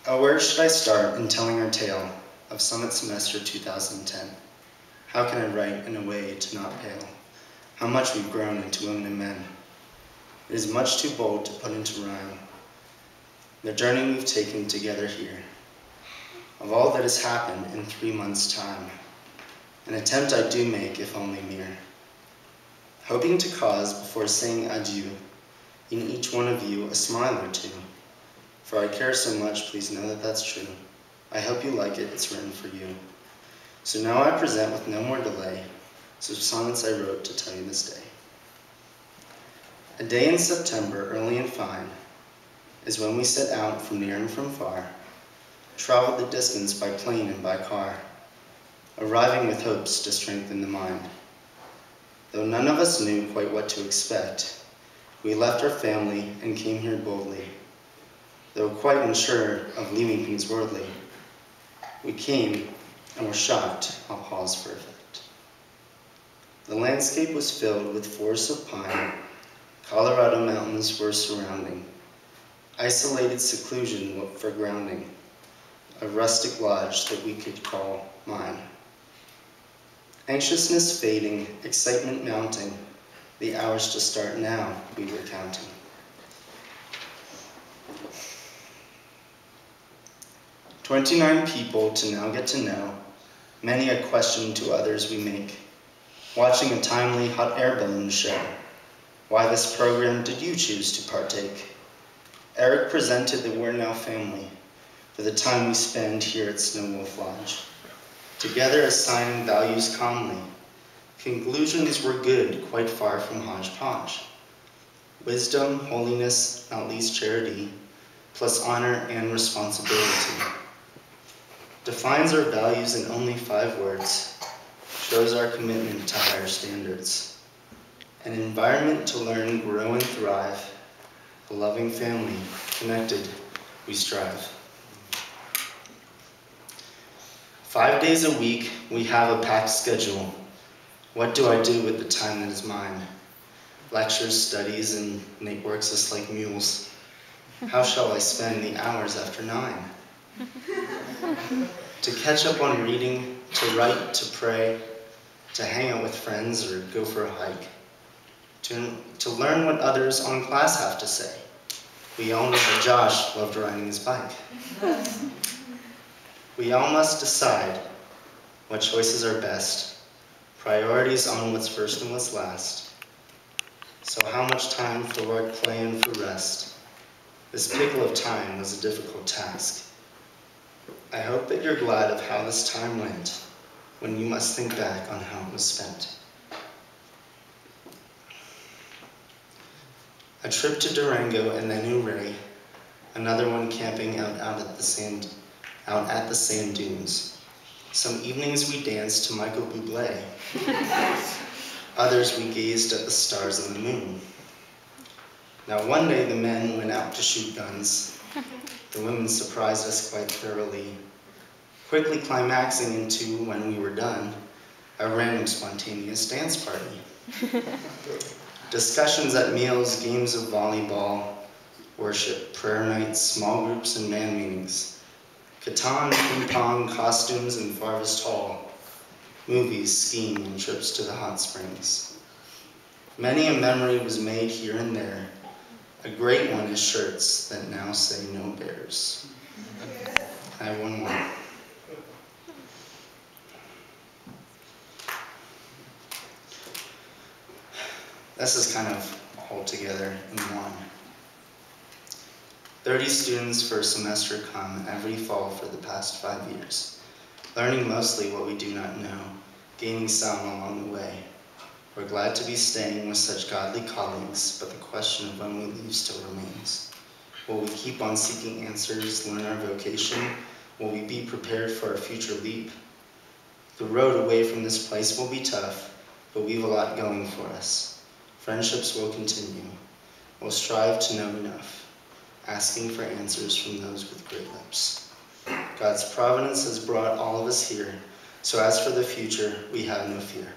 Where should I start in telling our tale of Sonnets semester 2010? How can I write in a way to not pale? How much we've grown into women and men. It is much too bold to put into rhyme the journey we've taken together here. Of all that has happened in 3 months' time, an attempt I do make, if only mere, hoping to cause, before saying adieu, in each one of you a smile or two. For I care so much, please know that that's true. I hope you like it, it's written for you. So now I present with no more delay some sonnets I wrote to tell you this day. A day in September, early and fine, is when we set out from near and from far, traveled the distance by plane and by car, arriving with hopes to strengthen the mind. Though none of us knew quite what to expect, we left our family and came here boldly. Though quite unsure of leaving things worldly, we came and were shocked. I'll pause for effect. The landscape was filled with forests of pine. Colorado mountains were surrounding. Isolated seclusion for grounding. A rustic lodge that we could call mine. Anxiousness fading, excitement mounting. The hours to start now we were counting. "29 people to now get to know, many a question to others we make, watching a timely hot air balloon show. Why this program did you choose to partake? Eric presented that we're now family, for the time we spend here at Snow Wolf Lodge, together assigning values calmly. Conclusions were good, quite far from hodgepodge. Wisdom, holiness, not least charity, plus honor and responsibility. Defines our values in only 5 words, shows our commitment to higher standards. An environment to learn, grow, and thrive. A loving family, connected, we strive. 5 days a week, we have a packed schedule. What do I do with the time that is mine? Lectures, studies, and Nate works us like mules. How shall I spend the hours after 9? To catch up on reading, to write, to pray, to hang out with friends or go for a hike, to learn what others on class have to say. We all know that Josh loved riding his bike. We all must decide what choices are best, priorities on what's first and what's last. So how much time for work, play, and for rest? This pickle of time was a difficult task. I hope that you're glad of how this time went, when you must think back on how it was spent. A trip to Durango and then New Ray, another one camping out at the sand dunes. Some evenings we danced to Michael Bublé. Others we gazed at the stars and the moon. Now one day the men went out to shoot guns. The women surprised us quite thoroughly, quickly climaxing into, when we were done, a random spontaneous dance party. Discussions at meals, games of volleyball, worship, prayer nights, small groups and man meetings, Catan, ping pong, costumes, and Farthest Hall, movies, skiing, and trips to the hot springs. Many a memory was made here and there. A great one is shirts that now say no bears. I have one more. This is kind of all together in one. 30 students for a semester come every fall for the past 5 years, learning mostly what we do not know, gaining some along the way. We're glad to be staying with such godly colleagues, but the question of when we leave still remains. Will we keep on seeking answers, learn our vocation? Will we be prepared for our future leap? The road away from this place will be tough, but we've a lot going for us. Friendships will continue. We'll strive to know enough, asking for answers from those with great lips. God's providence has brought all of us here, so as for the future, we have no fear.